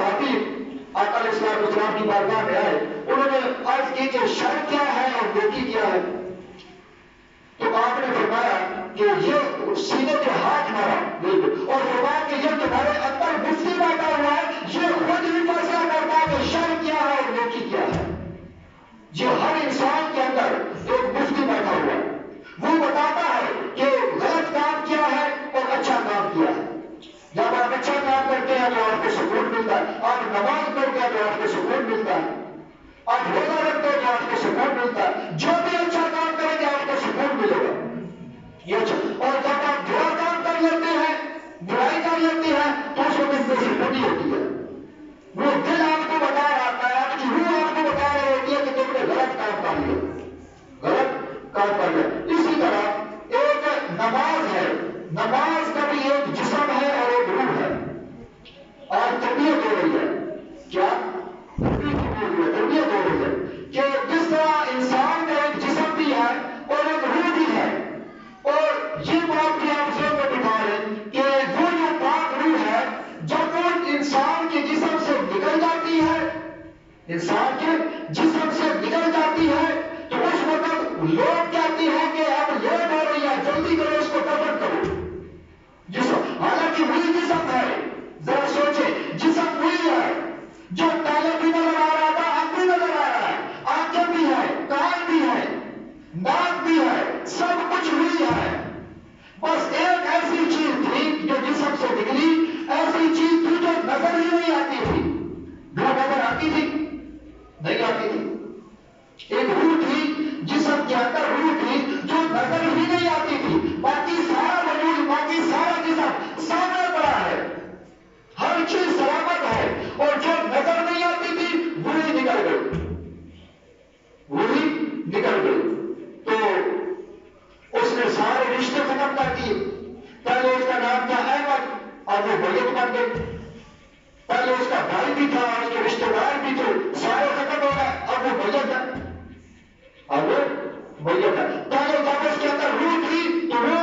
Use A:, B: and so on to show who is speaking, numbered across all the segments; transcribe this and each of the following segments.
A: خطیب آقا علیہ السلام کی بارگاہ میں آئے، انہوں نے عرض کی کہ شر کیا ہے اور نیکی کیا ہے؟ تو آپ نے فرمایا کہ یہ سینے پہ ہاتھ مارا اور فرمایا کہ یہ تمہارے اندر مفتی بیٹھا ہوا ہے، یہ خود ہی فیصلہ کرتا ہے کہ شر کیا ہے اور نیکی کیا ہے۔ یہ ہر انسان کے اندر ایک مفتی بیٹھا ہوا ہے، وہ بتاتا ہے کہ غلط کام کیا ہے اور اچھا کام کیا ہے۔ جب آپ اچھا کام کرتے ہیں تو آپ کو سکون ملتا ہے، آپ نماز پڑھتے ہیں تو آپ کو سکون ملتا ہے، آپ روزہ رکھتے ہیں تو آپ کو سکون ملتا ہے، جو بھی اچھا کام کریں گے آپ کو سکون ملے گا۔ اور جب آپ برا کام کر لیتے ہیں، برائی کر لیتے ہیں تو اس وقت میں سکون نہیں ہوتی ہے۔ وہ دل آپ کو بتا رہا ہے، آپ کی روح آپ کو بتا رہی ہوتی ہے کہ تم نے غلط کام کر لیا، غلط کام کر لیا۔ اسی طرح ایک نماز ہے، نماز کا بھی ایک جسم ہے اور ایک روح ہے، اور تربیت ہو رہی ہے۔ کیا تربیت ہو رہی ہے کہ جس طرح انسان کا ایک جسم بھی ہے اور ایک روح بھی ہے، اور یہ بات بھی آپ ذہن میں بٹھا لیں کہ وہ جو پاک روح ہے جب وہ انسان کے جسم سے نکل جاتی ہے، انسان کے جسم سے نکل جاتی ہے تو اس وقت لوگ کہتے ہیں کہ اب لیٹ ہو رہی ہے، جلدی کرو، اس کو دفن کرو۔ جسم حالانکہ وہی جسم ہے، ذرا سوچیں، جسم وہی ہے جو پہلے بھی نظر آ رہا تھا، اب بھی نظر آ رہا ہے، آنکھیں بھی ہے، کان بھی ہے، ناک بھی ہے، سب کچھ وہی ہے۔ بس ایک ایسی چیز تھی جو جسم سے نکلی، ایسی چیز تھی جو نظر ہی نہیں آتی تھی۔ جو نظر آتی تھی نہیں آتی تھی، ایک روح تھی جسم کے اندر، روح تھی جو نظر ہی نہیں آتی تھی، باقی سارا وجود، باقی سارا جسم سامنے پڑا ہے، ہر چیز سلامت ہے، اور جو نظر نہیں آتی تھی وہی نکل گئی، وہی نکل گئی۔ تو اس نے سارے رشتے ختم کر دیے۔ پہلے اس کا نام تھا احمد اور وہ میت بن گئی، پہلے اس کا بھائی بھی تھا اور اس کے رشتے دار بھی تھے، سارے ختم ہو گئے، اب وہ میت ہے، اب وہ میت ہے۔ پہلے جب اس کے اندر روح تھی تو وہ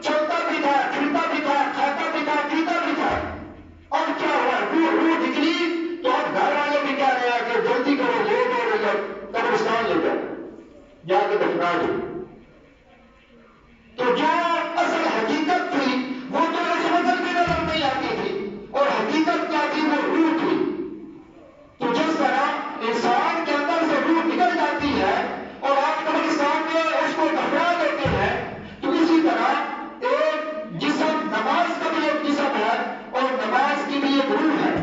A: چلتا بھی تھا، پھرتا بھی تھا، کھاتا بھی تھا، پیتا بھی تھا۔ اب کیا ہوا، روح نکلی تو اب گھر والے بھی کہہ رہے ہیں کہ جلدی کرو، لیٹ ہو رہی ہے، قبرستان لے جاؤ، جا کے دفنا دو۔ تو جو اصل حقیقت تھی وہ تو اس وقت بھی نظر نہیں آتی تھی، اور حقیقت کیا تھی، وہ روح تھی۔ تو جس طرح انسان کے اندر سے روح نکل جاتی ہے اور آپ قبرستان میں اس کو دفنا دیتے ہیں، تو اسی طرح ایک جسم، نماز کا بھی ایک جسم ہے اور نماز کی بھی ایک روح ہے۔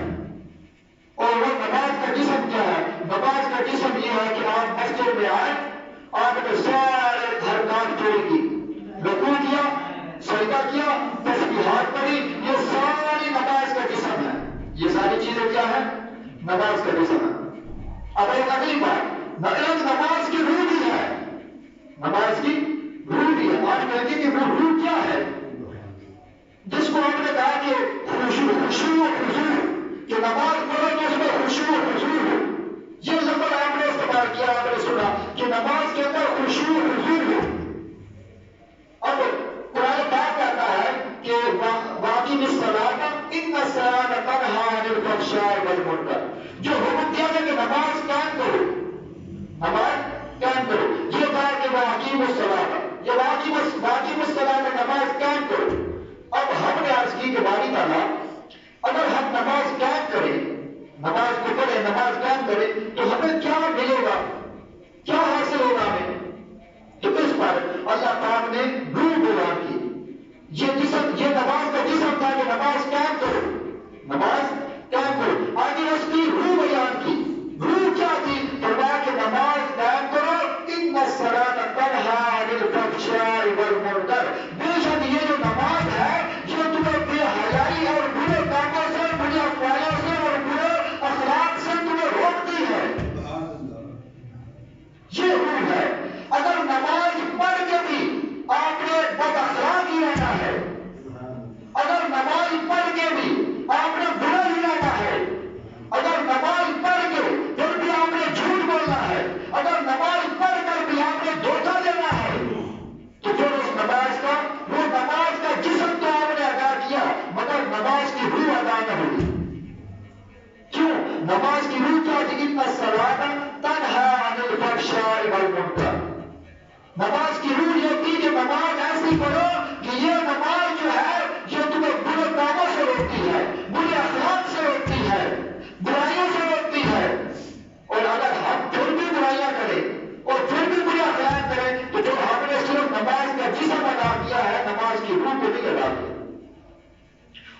A: اور وہ نماز کا جسم کیا ہے؟ نماز کا جسم یہ ہے کہ آپ مسجد میں آئے، آپ نے سارے حرکات پوری کی، رکوع کیا، سجدہ کیا، تسبیحات پڑھی، یہ ساری نماز کا جسم ہے۔ یہ ساری چیزیں کیا ہے؟ نماز کا جسم ہے۔ اب ایک اگلی بات، ایک نماز کی روح بھی ہے، نماز کی روح بھی ہے۔ آج کہیں گے کہ وہ روح کیا ہے؟ جس کو ہم نے کہا کہ خشوع و خضوع، کہ نماز پڑھو تو اس میں خشوع و خضوع ہو، یہ لفظ آپ نے استعمال کیا، آپ نے سنا کہ نماز کے اندر خشوع و خضوع ہو۔ اب قرآن پاک کہتا ہے کہ واقعی الصلاۃ ان الصلاۃ تنہی عن الفحشاء والمنکر، جو حکم دیا ہے کہ نماز قائم کرو، نماز قائم کرو، یہ کہا کہ واقعی الصلاۃ، یہ واقعی الصلاۃ، نماز قائم کرو۔ اب ہم نے عرض کی کہ باری تعالیٰ اگر ہم نماز قائم کریں، نماز کو پڑھیں، نماز قائم کریں تو ہمیں کیا ملے گا، کیا حاصل ہوگا ہمیں؟ تو اس پر اللہ پاک نے روح بیان کی، یہ جسم، یہ نماز کا جسم تھا کہ نماز قائم کرو، نماز قائم کرو۔ آگے اس کی روح بیان کی، روح کیا تھی؟ فرمایا کہ نماز قائم کرو، ان الصلاۃ تنہی عن الفحشاء والمنکر، بے شک یہ جو نماز ہے یہ تمہیں بے حیائی اور برے کاموں سے، برے افعال سے اور برے اخلاق سے تمہیں روکتی ہے۔ اور پھر بھی برا خیال کریں تو جو ہم نے صرف نماز کا جسم